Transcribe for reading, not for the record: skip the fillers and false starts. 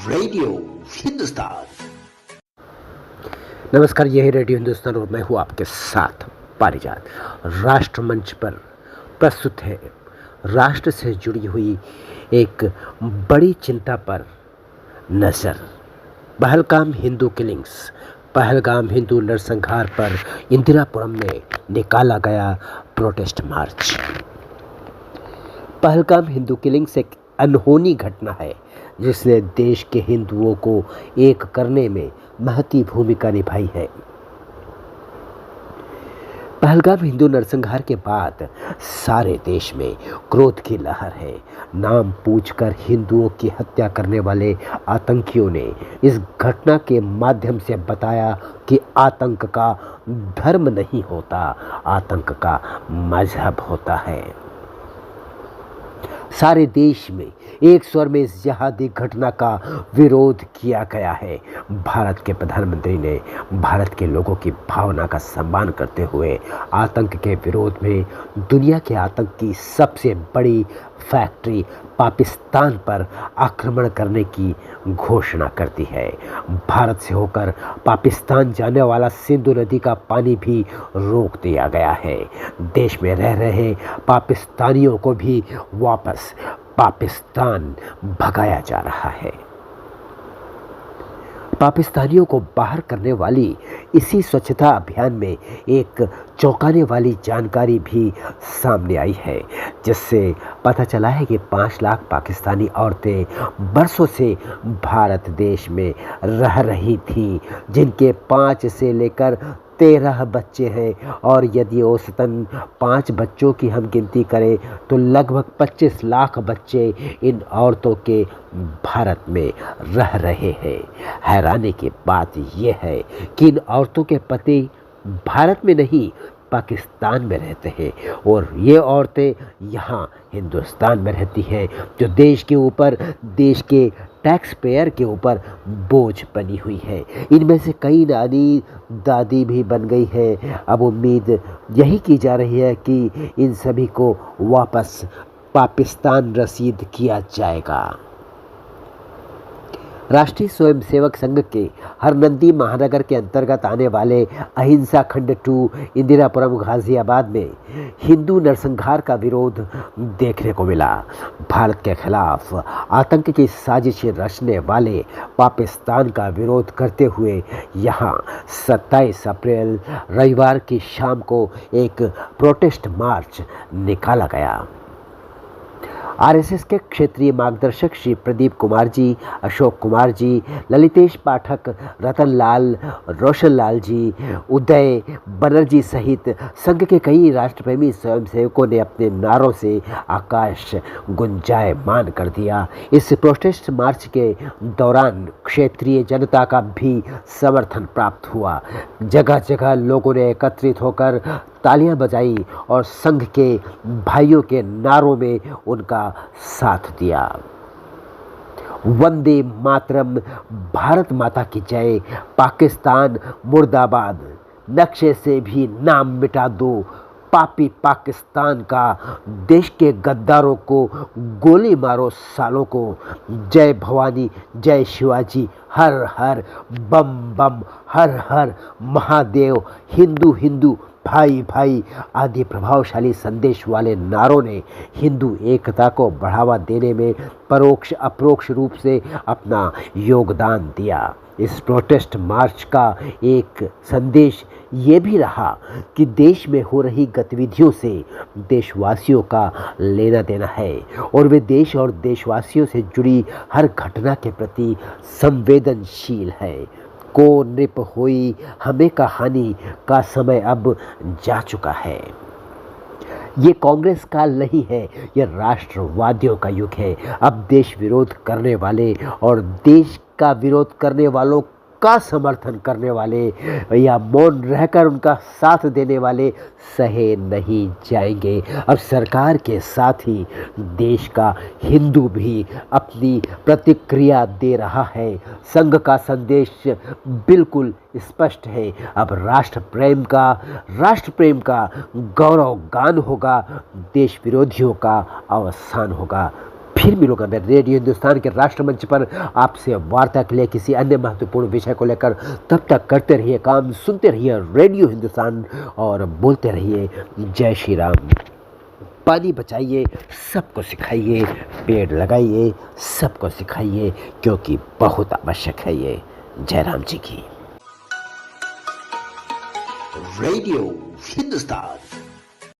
Radio Hindustan. नमस्कार, यही radio Hindustan और मैं हूँ आपके साथ पारिजात। राष्ट्र मंच पर प्रस्तुत है राष्ट्र से जुड़ी हुई एक बड़ी चिंता पर नजर। पहलगाम हिंदू किलिंग्स, पहलगाम हिंदू नरसंहार पर इंदिरापुरम में निकाला गया प्रोटेस्ट मार्च। पहलगाम हिंदू किलिंग्स एक अनहोनी घटना है जिसने देश के हिंदुओं को एक करने में महती भूमिका निभाई है। पहलगाम हिंदू नरसंहार के बाद सारे देश में क्रोध की लहर है। नाम पूछकर हिंदुओं की हत्या करने वाले आतंकियों ने इस घटना के माध्यम से बताया कि आतंक का धर्म नहीं होता, आतंक का मजहब होता है। सारे देश में एक स्वर में इस जिहादी घटना का विरोध किया गया है। भारत के प्रधानमंत्री ने भारत के लोगों की भावना का सम्मान करते हुए आतंक के विरोध में दुनिया के आतंक की सबसे बड़ी फैक्ट्री पाकिस्तान पर आक्रमण करने की घोषणा कर दी है। भारत से होकर पाकिस्तान जाने वाला सिंधु नदी का पानी भी रोक दिया गया है। देश में रह रहे पाकिस्तानियों को भी वापस पाकिस्तान भगाया जा रहा है। पाकिस्तानियों को बाहर करने वाली इसी स्वच्छता अभियान में एक चौंकाने वाली जानकारी भी सामने आई है, जिससे पता चला है कि 5 लाख पाकिस्तानी औरतें बरसों से भारत देश में रह रही थीं, जिनके 5 से लेकर 13 बच्चे हैं और यदि औसतन 5 बच्चों की हम गिनती करें तो लगभग 25 लाख बच्चे इन औरतों के भारत में रह रहे हैं। हैरानी की बात यह है कि इन औरतों के पति भारत में नहीं पाकिस्तान में रहते हैं और ये औरतें यहाँ हिंदुस्तान में रहती हैं, जो देश के ऊपर, देश के टैक्स पेयर के ऊपर बोझ बनी हुई है। इनमें से कई नानी दादी भी बन गई है। अब उम्मीद यही की जा रही है कि इन सभी को वापस पाकिस्तान रसीद किया जाएगा। राष्ट्रीय स्वयंसेवक संघ के हरनंदी महानगर के अंतर्गत आने वाले अहिंसा खंड 2 इंदिरापुरम गाजियाबाद में हिंदू नरसंहार का विरोध देखने को मिला। भारत के खिलाफ आतंक की साजिशें रचने वाले पाकिस्तान का विरोध करते हुए यहाँ 27 अप्रैल रविवार की शाम को एक प्रोटेस्ट मार्च निकाला गया। आरएसएस के क्षेत्रीय मार्गदर्शक श्री प्रदीप कुमार जी, अशोक कुमार जी, ललितेश पाठक, रतन लाल, रोशन लाल जी, उदय बनर्जी सहित संघ के कई राष्ट्रप्रेमी स्वयंसेवकों ने अपने नारों से आकाश गुंजायमान कर दिया। इस प्रोटेस्ट मार्च के दौरान क्षेत्रीय जनता का भी समर्थन प्राप्त हुआ। जगह जगह लोगों ने एकत्रित होकर तालियां बजाई और संघ के भाइयों के नारों में उनका साथ दिया। वंदे मातरम, भारत माता की जय, पाकिस्तान मुर्दाबाद, नक्शे से भी नाम मिटा दो, पापी पाकिस्तान का, देश के गद्दारों को गोली मारो सालों को, जय भवानी, जय शिवाजी, हर हर बम बम, हर हर महादेव, हिंदू हिंदू, भाई भाई आदि प्रभावशाली संदेश वाले नारों ने हिंदू एकता को बढ़ावा देने में परोक्ष अप्रोक्ष रूप से अपना योगदान दिया। इस प्रोटेस्ट मार्च का एक संदेश ये भी रहा कि देश में हो रही गतिविधियों से देशवासियों का लेना देना है और वे देश और देशवासियों से जुड़ी हर घटना के प्रति संवेदनशील है। को नृप होई हमें कहानी का समय अब जा चुका है। ये कांग्रेस काल नहीं है, ये राष्ट्रवादियों का युग है। अब देश विरोध करने वाले और देश का विरोध करने वालों का समर्थन करने वाले या मौन रहकर उनका साथ देने वाले सहे नहीं जाएंगे। अब सरकार के साथ ही देश का हिंदू भी अपनी प्रतिक्रिया दे रहा है। संघ का संदेश बिल्कुल स्पष्ट है। अब राष्ट्र प्रेम का गौरव गान होगा, देश विरोधियों का अवसान होगा। फिर मिलूंगा मैं रेडियो हिंदुस्तान के राष्ट्रमंच पर आपसे वार्ता के लिए किसी अन्य महत्वपूर्ण विषय को लेकर। तब तक करते रहिए काम, सुनते रहिए रेडियो हिंदुस्तान और बोलते रहिए जय श्री राम। पानी बचाइए, सबको सिखाइए, पेड़ लगाइए, सबको सिखाइए, क्योंकि बहुत आवश्यक है ये। जय राम जी की। रेडियो हिंदुस्तान।